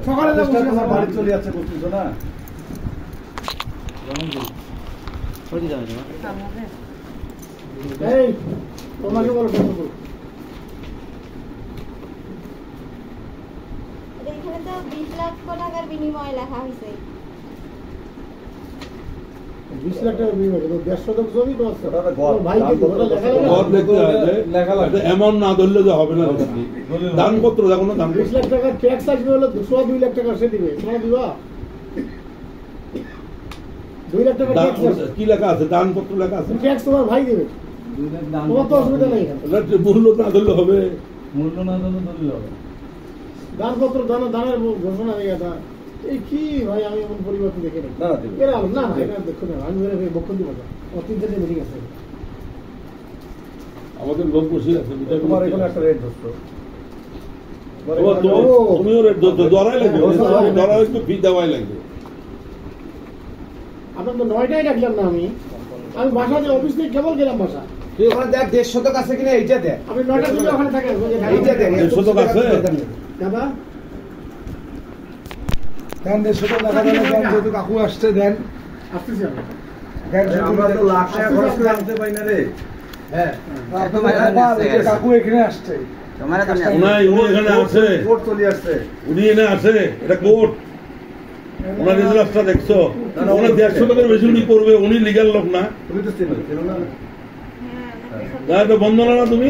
সকালে বাড়ি চলে যাচ্ছে করছিস না এই তোমাকে বলো এখানে তো 20 লাখ টাকার বিনিময়ে লেখা হয়েছে 20 লাখ টাকা বিনিময় 150 শতক জমি তো আছে ভাইকে লেখা লাগবে এমন না ধরলে যে হবে না দানপত্র দেখো না দান 20 লাখ টাকা ট্যাক্স আসবে হলো 2 লাখ টাকা সে দিবে তোমরা দিবা 2 লাখ টাকা ট্যাক্স কি লেখা আছে দানপত্র লেখা আছে ট্যাক্স তোমার ভাই দিবে তোমার তো অসুবিধা নেই মূল্য না ধরলে হবে মূল্য না ধরলে হবে দানপত্র দানের ঘোষণা হয়ে গেছে এই কি ভাই আমি এমন পরিবর্তন দেখে নেই না এটা দেখো না আমি বক্ষণ দিব না অতীতের মিটিং আছে আমাদের লোক বসে আছে তোমার এখানে একটা রেট ধরছো তুমিও রেট ধরছো দরাই লাগবে দরাই একটু ফি দেওয়াই লাগবে আপনার তো 9টায় রাখলাম না আমি বাসা যে অফিস থেকে কেবল গেলাম বাসা তুই ওখানে দেখ 1.5 শতক আছে কিনা এইটা দেখ আপনি 9টা থেকে ওখানে থাকেন এইটা দেখ 1.5 শতক আছে দাদা দেন 1.5 শতক লেখা দেন যেহেতু কাকু আসছে দেন আসতেছি আমি আমরা তো লাখ টাকা খরচ করে আনতে পারি না রে হ্যাঁ কাকু এখানে আসছে উনি এখানে আছে কোর্ট চলে আসছে উনি এখানে আছে এটা কোর্ট ওনার রেজিস্টারটা দেখছো ওনার 150 টাকার বেশি উনি করবে উনি লিগ্যাল লোক না তুমি তো চেনো না হ্যাঁ তো বন্ধনা না তুমি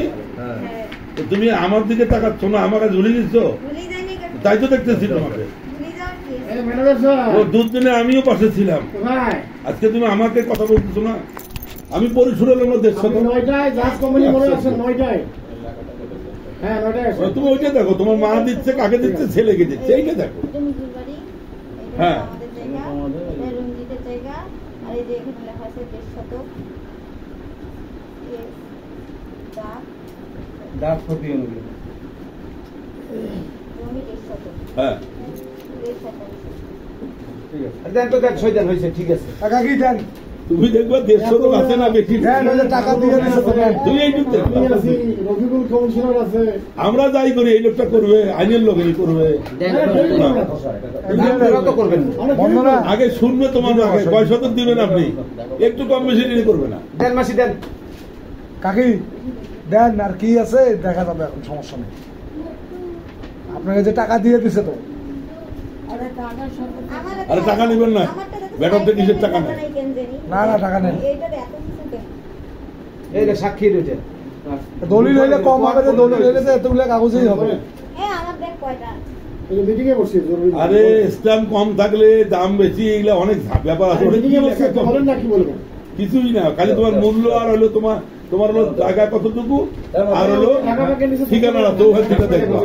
তুমি আমার দিকে তাকাচ্ছ না আমাকে ঝুলি দিচ্ছ তাই তো দেখতেছি তোমাকে দুদিনে আমিও পাশে ছিলাম আজকে তুমি আমাকে কথা বলতেছো না আমি পরিশুরের লোক 150 9টায় জাহাজ কোম্পানি মনে আছে 9টায় হ্যাঁ 9টায় তুমি ওইটা দেখো তোমার মা দিচ্ছে কাকে দিচ্ছে ছেলেকে দিচ্ছে এইটা দেখো হ্যাঁ হ্যাঁ দেন তো দেন সই দেন হয়েছে ঠিক আছে টাকা কি দেন তুমি দেখবে 150 তো আছে না বেশি টাকা দিয়ে তুমি এইটুকু দেখবে রফিকুল কমিশনার আছে আমরা যাই করি এই লোকটা করবে আইনের লোক এই করবে আগে শুনবে তোমার আগে 5 শতক দিবেন আপনি একটু কম বেশি নিয়ে করবে না দেন মাসি দেন কাকি দেন আর কি আছে দেখা যাবে এখন সমস্যা নেই আপনাকে যে টাকা দিয়ে দিছে তো আরে টাকা নেবেন না ব্যাটর থেকে কিসের টাকা নেই না না টাকা নেই এই যে সাক্ষী রয়েছে দলিল হইলে কম হবে যে দলিল হইলে তো এতগুলো কাগজেই হবে আরে স্ট্যাম্প কম থাকলে দাম বেশি এগুলো অনেক ব্যাপার আছে কিছুই না খালি তোমার মূল্য আর হলো তোমার হলো জায়গা কতটুকু আর হলো ঠিকানা তো ওখান থেকে দেখবা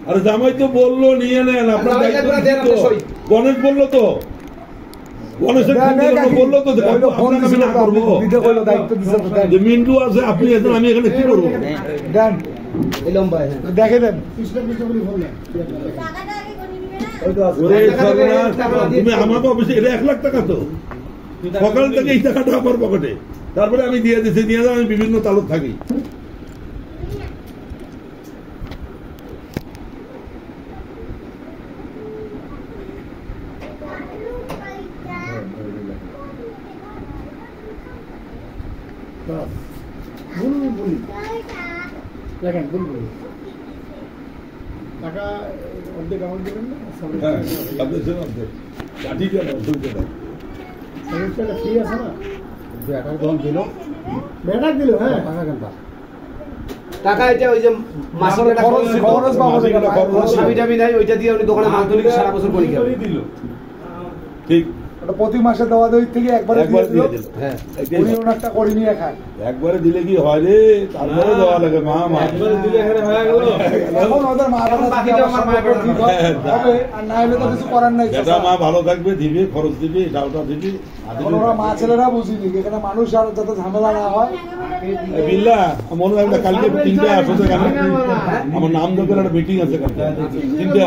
আরে জামাই তো বললো নিয়ে নেন আপনার গণেশ বললো তো গণেশের বললো তো আমি না করবো মিন্টু আছে আপনি এসেন আমি এখানে কি করবো দেখে দেন তুমি আমাকে অফিসে এটা 1 লাখ টাকা তো সকাল থেকে এই টাকাটা আমার পকেটে তারপরে আমি দিয়ে দিচ্ছি নিয়ে যাও আমি বিভিন্ন তালুক থাকি দেখেন বুলবুল টাকা অর্ধেক আমার দেবেন না ফ্রি আছে না ব্যাটার যখন দিল ব্যাটার দিল হ্যাঁ টাকা কেন টাকা এটা ওই যে মাসের একটা খরচ পাবো স্বামী টামি নাই ওইটা দিয়ে উনি দোকানে মাল তুলি সারা বছর পরীক্ষা দিল ঠিক প্রতি মাসে দেওয়া দেওয়ার থেকে একবারে দিয়ে দিল হ্যাঁ উনি ওনারটা করে নিয়ে খায় একবারে দিলে কি হয় রে তারপরে দেওয়া লাগে মা একবারে দিলে এখানে হয়ে গেল এখন ওদের মা বাকিটা আমার মা হবে আর না হলে তো কিছু করার নাই এটা মা ভালো থাকবে দিবে খরচ দিবে ডাউটা দিবে ওরা মা ছেলেরা বুঝিনি এখানে মানুষ আর যাতে ঝামেলা না হয় বিল্লা মনে হয় কালকে 3টে আসতে আমার নাম দোকানে একটা মিটিং আছে কালকে 3টে